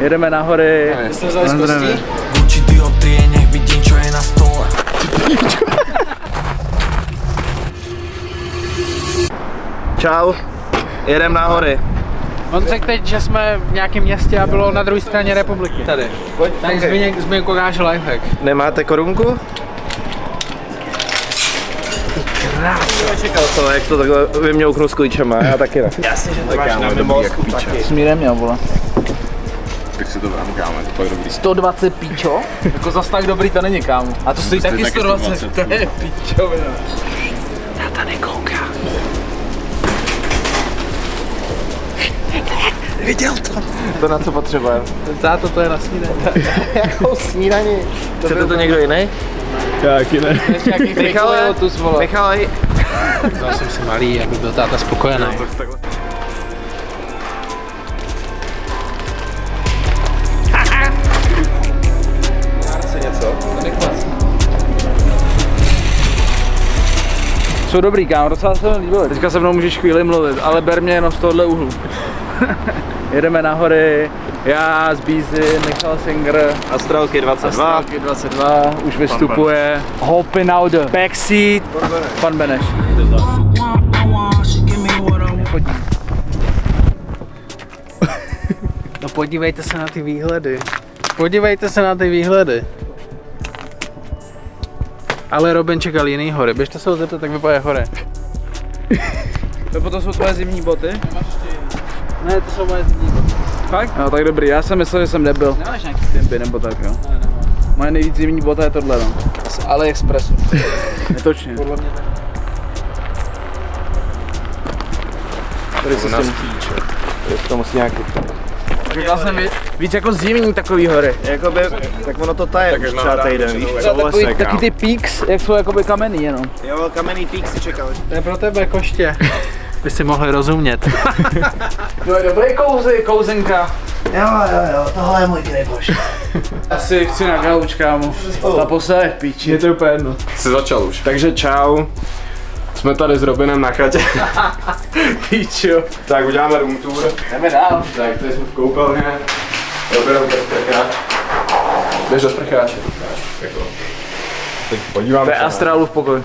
Jedeme na hory. Jste vzali z kostí? Gucci dioptrie, nech vidím, čo je na stole. Čau, jedem na hory. On řekl teď, že jsme v nějakém městě a bylo na druhé straně republiky. Tady. Tak Zbyněk ukáže lifehack. Nemáte korunku? Nečekal jsem, jak to takhle vyměouknu s klíčema, já taky ne. Jasně, že to máš na mimozku taky. Smírem měl, vole. Tak si to dám, kámo, je to fakt dobrý. 120 píčo? Jako zas tak dobrý to není, kámo. A to stojí taky 120, to je píčovina. Táta nekoukám. Viděl to? To na co potřebujeme? Táto, to je na snídaní. Jakou snídaní? Chcete to někdo jiný? Já taky ne. Michale, Vzal jsem si malý, aby byl táta spokojený. Jsou dobrý, kámo, docela se mi líbily. Teďka se mnou můžeš chvíli mluvit, ale ber mě jenom z tohohle úhlu. Jedeme na hory, já, Zbízy, Michal Singer, Astralky 22. Astralky 22, už vystupuje. Hopping out the backseat, pan Beneš. No podívejte se na ty výhledy. Podívejte se na ty výhledy. Ale Robin čekal jiný hory. Běžte se ho zeptat, jak vypadá hory. To potom jsou tvoje zimní boty? Ne, to jsou moje zimní boty. Fakt? No tak dobrý, já jsem myslel, že jsem nebyl. Nemáš nějaký Timpy nebo tak, jo. Ne. Moje nejvíc zimní bota je tohle, no. Z AliExpressu. Netočně. Podle mě ne. Tady se s tím to musí nějaký. Říkal jsem víc jako zimní takový hory. Jakoby, tak ono to taje už třeba týden, víš? Taky ty peaks, jak jsou jakoby kamenný jenom. Jo, kamenný pík si čekal. To je pro tebe, koště. By si mohli rozumět. To je dobrý kouzenka. Jo, tohle je můj grejboš. Asi chci na gauč, kámo. Naposledy v píči. Je to úplně jedno. Jsi začal už. Takže čau. Jsme tady s Robinem na chatě. Píčo. Tak uděláme room tour. Jdeme dál. Tak tady jsme v koupelně. Robin do sprcháče. Jdeš do sprcháče. Teď podíváme To je se na- Astrálův pokoj.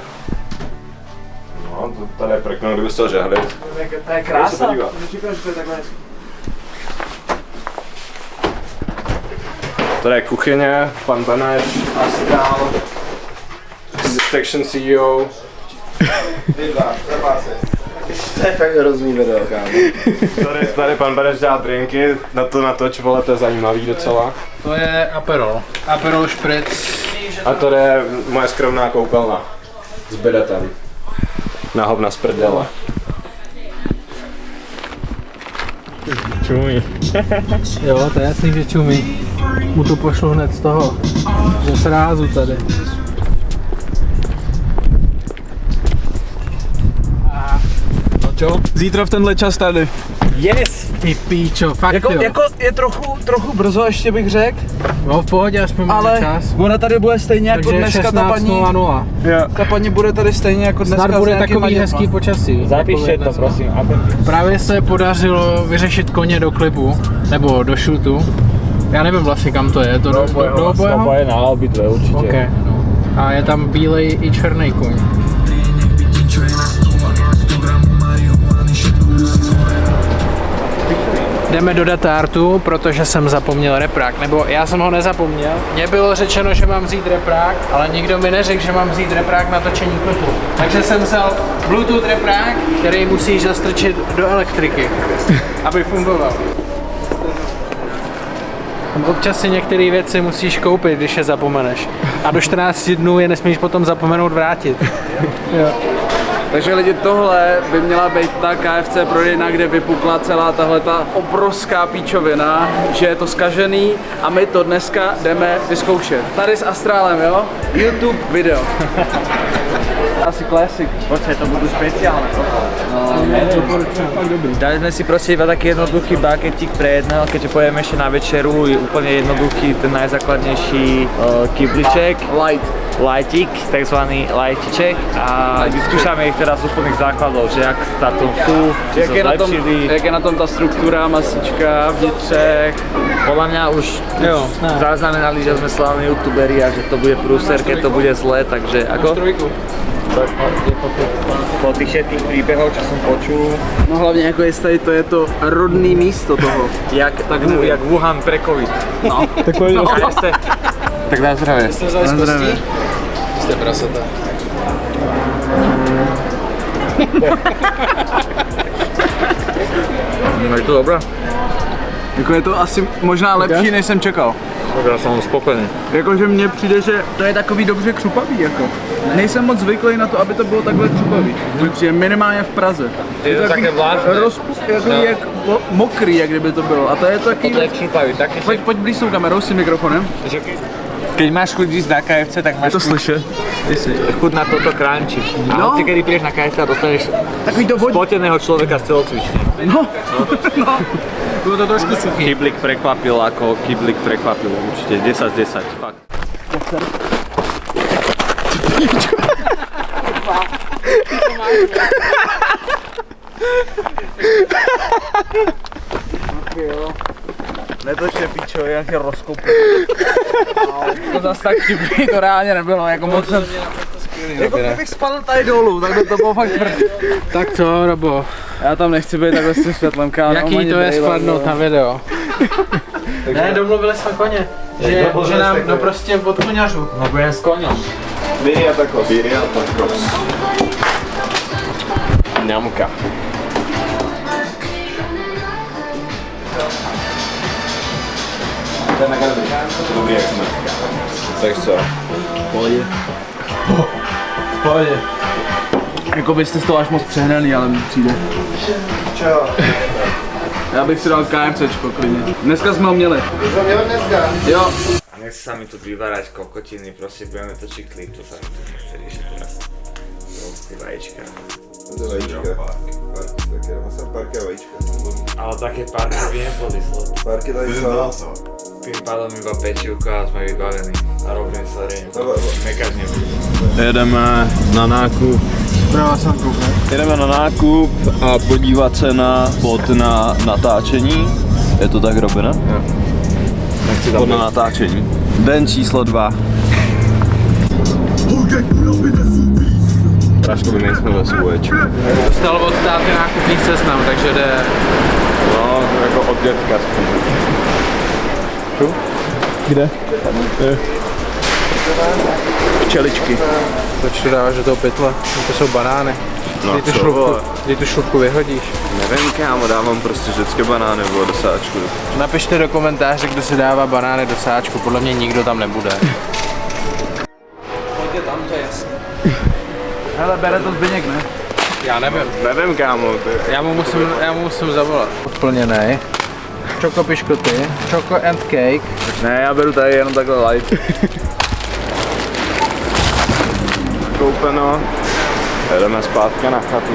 No, to tady je prkno, kdyby se to žehli. To je krása. podívat. Nečekám, že to je takhle hezky. Tady je kuchyně, pan Beneš, Astrál, Section CEO. To je fakt hrozný video, kámo. Tady pan Beneš dělá drinky, na to natoč, vole, to je zajímavý docela. To je Aperol. Aperol Spritz. A to je moje skromná koupelna s bidetem. Na hovna z prdele. Čumí. Jo, to je jasný, že čumí. Mu to pošlu hned z toho. Ze srázu tady. Čo? Zítra v tenhle čas tady. Yes! Ty píčo, fakt Jako jo. je trochu brzo ještě bych řekl, No v pohodě, aspoň máme ale čas. ona tady bude stejně jako Takže dneska ta paní. 16:00. Ta paní bude tady stejně jako dneska. Snad s bude nějakýma takový dětma. hezký počasí. Zapište to prosím. Právě se podařilo vyřešit koně do klipu, nebo do shootu. Já nevím vlastně kam to je, to do obojeho? Oboje na obidve určitě. Okay, no. A je tam bílej i černý kuň. Jdeme do Datartu, protože jsem zapomněl reprák, nebo já jsem ho nezapomněl. Mně bylo řečeno, že mám vzít reprák, ale nikdo mi neřekl, že mám vzít reprák na točení klipu. Takže jsem vzal Bluetooth reprák, který musíš zastrčit do elektriky, aby fungoval. Občas si některé věci musíš koupit, když je zapomeneš. A do 14 dnů je nesmíš potom zapomenout vrátit. Jo. Takže lidi, tohle by měla být ta KFC prodejna, kde vypukla celá tahleta obrovská píčovina, že je to zkažený a my to dneska jdeme vyzkoušet. Tady s Astrálem, jo? YouTube video. Asi classic. Počkej, to budú špeciálne. Dali sme si proste iba taký jednoduchý baketík pre jedného, keďže pojeme ešte na večeru, je úplne jednoduchý, ten najzákladnejší kybliček. Light. lightík, takzvaný lightiček a vyskúšame ich teraz z úplných základov, že jak na tom sú, či sa zlepšili. Jak je na tom ta struktura, masička, vnitřek? Podľa mňa už zaznamenali, že sme slavní youtuberi a že to bude prúser, keď to bude zle, takže ako? Po tých všetkých príbehoch, čo som počul. No hlavně jako jestli to je to rodný místo toho. Jak Wuhan pre covid. No. Tak pojď Tak na zdravie. Jste vzali z kostí? Jste prasata. Je to dobré? Jako je to asi možná lepší, než jsem čekal. Já jsem spokojený. Jakože mně přijde, že to je takový dobře křupavý jako. Nejsem moc zvyklý na to, aby to bylo takhle křupavý. Mi přijde minimálně v Praze. Je to také vlážné. Jak mokrý, jak kdyby to bylo. A to je taky... To je křupavý, taky Pojď blíž s tou kamerou, s tím mikrofonem. Keď máš chuť ísť na KFC, tak máš Je to slyšet? chuť na toto crunchy. A No. ty, keď prídeš na KFC a dostaneš Takový to vodí. spoteného človeka z telocvične. No. No. Bylo to trošku suchý. Kyblik prekvapil ako Kyblik prekvapil určite 10 z 10, fakt. Netočně píčo, jak je rozkoupu. To zase tak vtipný to reálně nebylo, jako moc jsem... Jako kdybych spadl tady dolů, tak by to bylo fakt tvrdý. Tak co, Robo? Já tam nechci být takhle s tím světlem, kámo. Jaký to je spadnout na video? Ne, domluvili jsme koně. Že nám, no prostě od koňařů. No budem s koňom. Biri a tako. Ňamka. Dobrý jak jsme. Tak co? V pohodě. Jako byste z toho až moc přehnaný, ale mi přijde. Čau. Já bych si dal KFCčko klidně. Dneska jsme ho měli. Jsme měli dneska. Jo. Nechce sa mi tu vyvárať kokotiny, proste budeme točiť klip, to sa mi tu nechce riešiť teraz. Ty vajíčka. To je vajíčka. Také, mám párky a vajíčka. Ale také párky by neboli zle. Párky tady jsou. Tým pádom iba pečivko a sme vybavení. A robíme sa reň. Mekač nebude. Jedeme na nákup. Jedeme na nákup a podívat se na bod na natáčení. Je to tak, Robine? Jo. Bod na natáčení. Den číslo 2. Pražkovi nejsme ve svůječku. Dostal od táty nákupní seznam, takže jde... No, jako od dětka spíš. Kde? Včeličky. Proč to dáváš do toho pytle? To jsou banány. No Kdy tu šlupku vyhodíš? Nevím, kámo, dávám prostě vždycky banány do sáčku. Napište do komentáře, kdo si dává banány do sáčku, podle mě nikdo tam nebude. Pojďte tam, to je jasný. Hele, bere to Zbyněk, ne? Já nevím. Nevím, kámo, ty. Já mu musím zavolat. Odplněnej. Čoko piškoty, čoko and cake. Ne, já beru tady jenom takhle light. Koupeno. Jedeme zpátky na chatu.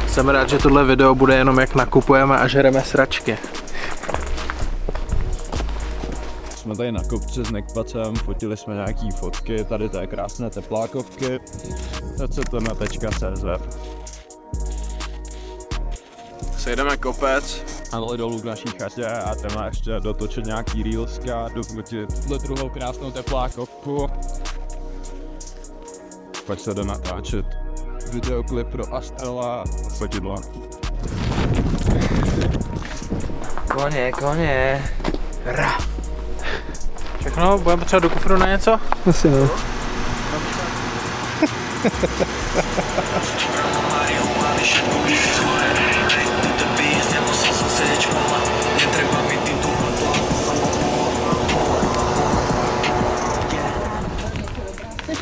Jsem rád, že tohle video bude jenom jak nakupujeme a žereme sračky. Jsme tady na kopci s Nekpacem, fotili jsme nějaký fotky tady té krásné teplákovky. cctm.cz. Sejdeme kopec. A dali dolů k naší chatě a téma ještě dotočit nějaký reelska, dofotit tuhle druhou krásnou teplákovku. Pak se jde natáčet videoklip pro Astrela a fotidla. Koně. Všechno? Budeme potřebovat do kufru na něco? Asi no.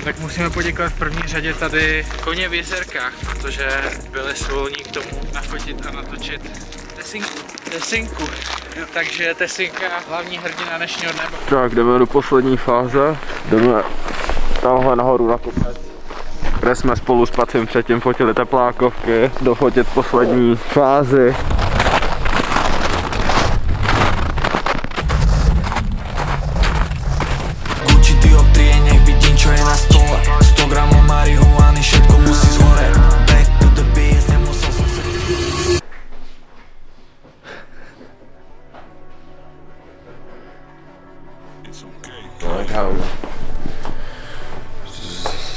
Tak musíme poděkovat v první řadě tady Koně v Jezerkách, protože byli svolní k tomu nafotit a natočit Tesinku. Takže Tesinka, hlavní hrdina dnešního dne. Tak jdeme do poslední fáze. Jdeme tamhle nahoru na kopec, kde jsme spolu s Pacem předtím fotili teplákovky, dofotit poslední fázi.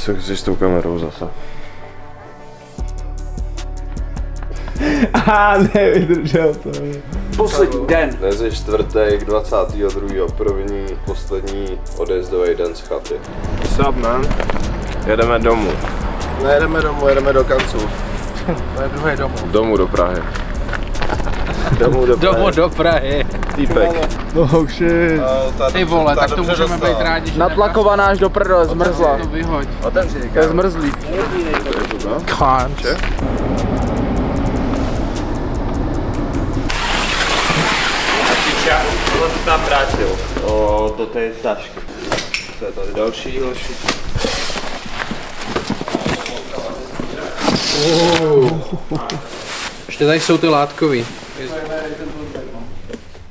Co chceš s tou kamerou zase? Nevydržel to. Poslední den. Dnes je čtvrtek, 22.1. poslední odjezdový den z chaty. Sup, man? Jedeme domů. Nejedeme domů, jedeme do Kanců. To je druhé domů. Domů do Prahy. Domů do Prahy. Domů do Prahy. Týpek. Oh shit. Ty vole, tak to můžeme být rádi, že Natlakovaná až do prdele, zmrzla. to vyhoď. To je zmrzlý. Kanč. Tohle to tam vrátil. Do té tašky. To je tady další. Ještě tady jsou ty látkový.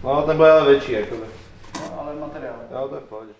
No, ten bude ale větší, jakoby. Ale materiál. Jo, to je v pohodě.